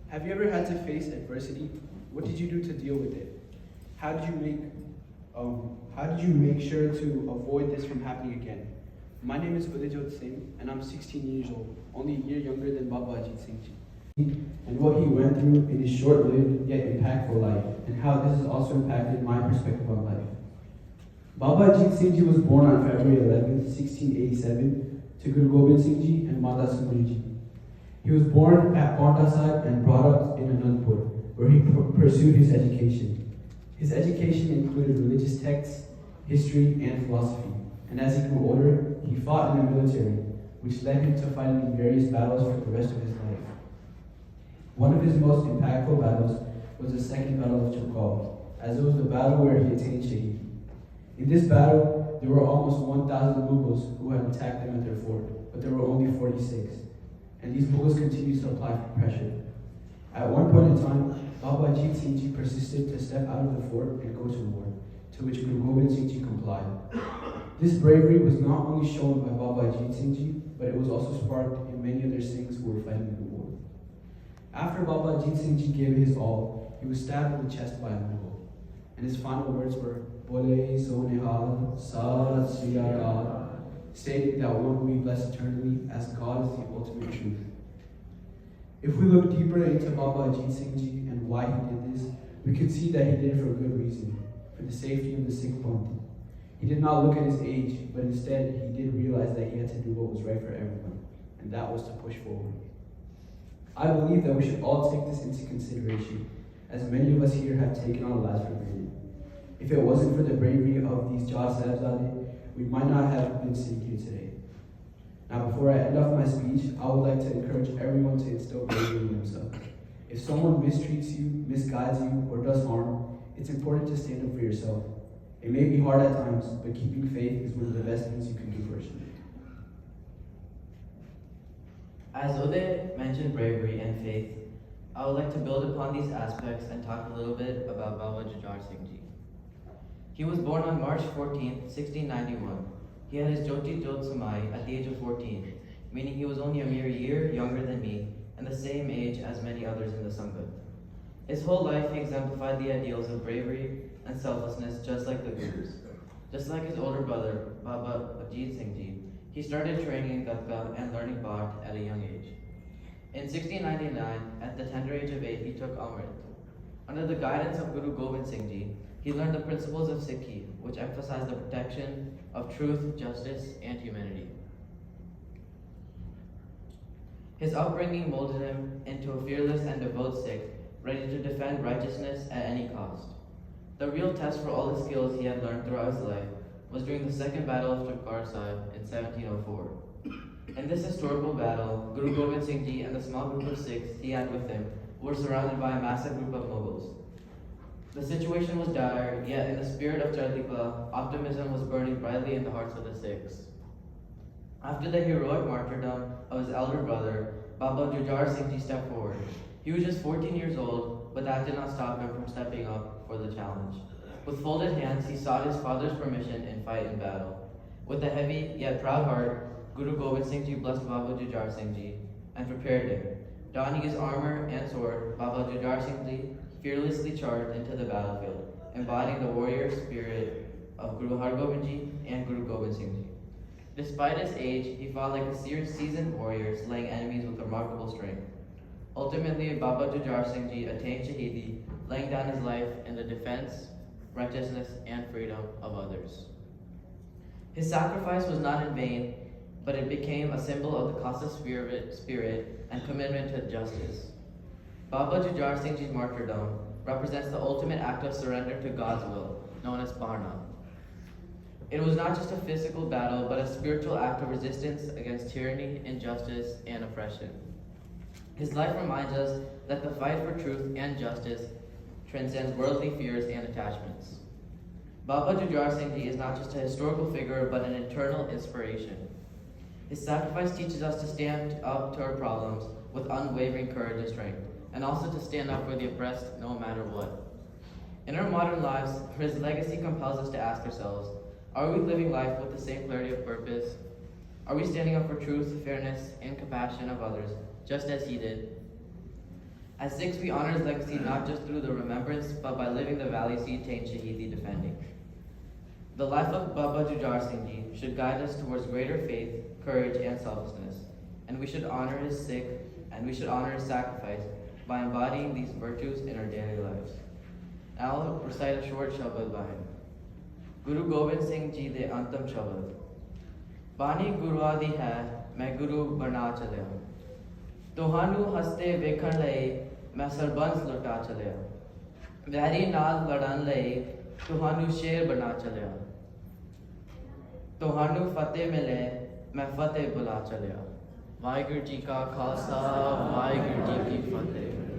Have you ever had to face adversity? What did you do to deal with it? How did you make sure to avoid this from happening again? My name is Uday Singh, and I'm 16 years old, only a year younger than Baba Singh ji. And what he went through in his short-lived yet impactful life, and how this has also impacted my perspective on life. Baba Ajit Singh Ji was born on February 11, 1687, to Guru Gobind Singh Ji and Mata Sundari Ji. He was born at Paonta Sahib and brought up in Anandpur, where he pursued his education. His education included religious texts, history, and philosophy. And as he grew older, he fought in the military, which led him to fighting in various battles for the rest of his life. One of his most impactful battles was the Second Battle of Chokal, as it was the battle where he attained Shaheedi. In this battle, there were almost 1,000 Mughals who had attacked them at their fort, but there were only 46. And these Mughals continued to apply pressure. At one point in time, Baba Ajit Singh Ji persisted to step out of the fort and go to war, to which Guru Gobind Singh Ji complied. This bravery was not only shown by Baba Ajit Singh Ji, but it was also sparked in many other Singhs who were fighting in the war. After Baba Ajit Singh Ji gave his all, he was stabbed in the chest by a Mughal, and his final words were, Bole so nihal, Sat Sri Akal, stating that one will be blessed eternally as God is the ultimate truth. If we look deeper into Baba Ajit Singh Ji and why he did this, we can see that he did it for a good reason, for the safety of the Sikh Panth. He did not look at his age, but instead he did realize that he had to do what was right for everyone, and that was to push forward. I believe that we should all take this into consideration, as many of us here have taken our lives for granted. If it wasn't for the bravery of these Sahibzade, we might not have been sitting here today. Now, before I end off my speech, I would like to encourage everyone to instill bravery in themselves. If someone mistreats you, misguides you, or does harm, it's important to stand up for yourself. It may be hard at times, but keeping faith is one of the best things you can do personally. As Uday mentioned bravery and faith, I would like to build upon these aspects and talk a little bit about Baba Jujhar Singh Ji. He was born on March 14, 1691. He had his Jyoti Jot Samai at the age of 14, meaning he was only a mere year younger than me and the same age as many others in the Sangat. His whole life he exemplified the ideals of bravery and selflessness just like the Gurus. Just like his older brother, Baba Ajit Singh Ji, he started training in Gatka and learning Bhat at a young age. In 1699, at the tender age of 8, he took Amrit. Under the guidance of Guru Gobind Singh Ji, he learned the principles of Sikhi, which emphasize the protection of truth, justice, and humanity. His upbringing molded him into a fearless and devout Sikh, ready to defend righteousness at any cost. The real test for all the skills he had learned throughout his life was during the Second Battle of Chokar Sahib in 1704. In this historical battle, Guru Gobind Singh Ji and the small group of Sikhs he had with him were surrounded by a massive group of Mughals. The situation was dire, yet in the spirit of Chardika, optimism was burning brightly in the hearts of the Sikhs. After the heroic martyrdom of his elder brother, Baba Jujhar Singh Ji stepped forward. He was just 14 years old, but that did not stop him from stepping up for the challenge. With folded hands, he sought his father's permission and fight in battle. With a heavy yet proud heart, Guru Gobind Singh Ji blessed Baba Jujhar Singh Ji and prepared him. Donning his armor and sword, Baba Jujhar Singh Ji fearlessly charged into the battlefield, embodying the warrior spirit of Guru Har Gobind Ji and Guru Gobind Singh Ji. Despite his age, he fought like a seasoned warrior, slaying enemies with remarkable strength. Ultimately, Baba Jujhar Singh Ji attained Shaheedi, laying down his life in the defense, righteousness, and freedom of others. His sacrifice was not in vain, but it became a symbol of the costless spirit and commitment to justice. Baba Jujhar Singh Ji's martyrdom represents the ultimate act of surrender to God's will, known as Parna. It was not just a physical battle, but a spiritual act of resistance against tyranny, injustice, and oppression. His life reminds us that the fight for truth and justice transcends worldly fears and attachments. Baba Jujhar Singh Ji is not just a historical figure, but an eternal inspiration. His sacrifice teaches us to stand up to our problems with unwavering courage and strength, and also to stand up for the oppressed no matter what. In our modern lives, his legacy compels us to ask ourselves, are we living life with the same clarity of purpose? Are we standing up for truth, fairness, and compassion of others, just as he did? As Sikhs, we honor his legacy not just through the remembrance, but by living the values he attained Shaheedi defending. The life of Baba Jujar Singh Ji should guide us towards greater faith, courage, and selflessness, and we should honor his sacrifice by embodying these virtues in our daily lives. I'll recite a short shabad by him. Guru Gobind Singh Ji de Antam Shabad. Bani Gurua di hai, main Guru bana chalya. Tuhanu haste vekhan lai, main sarbanz luta chalya. Vehri naal ladan lai, tuhanu sher bana chalya. Tuhanu fateh mile, main fateh bula chalya. Vaheguru Ji ka Khalsa, Vaheguru Ji ki Fateh.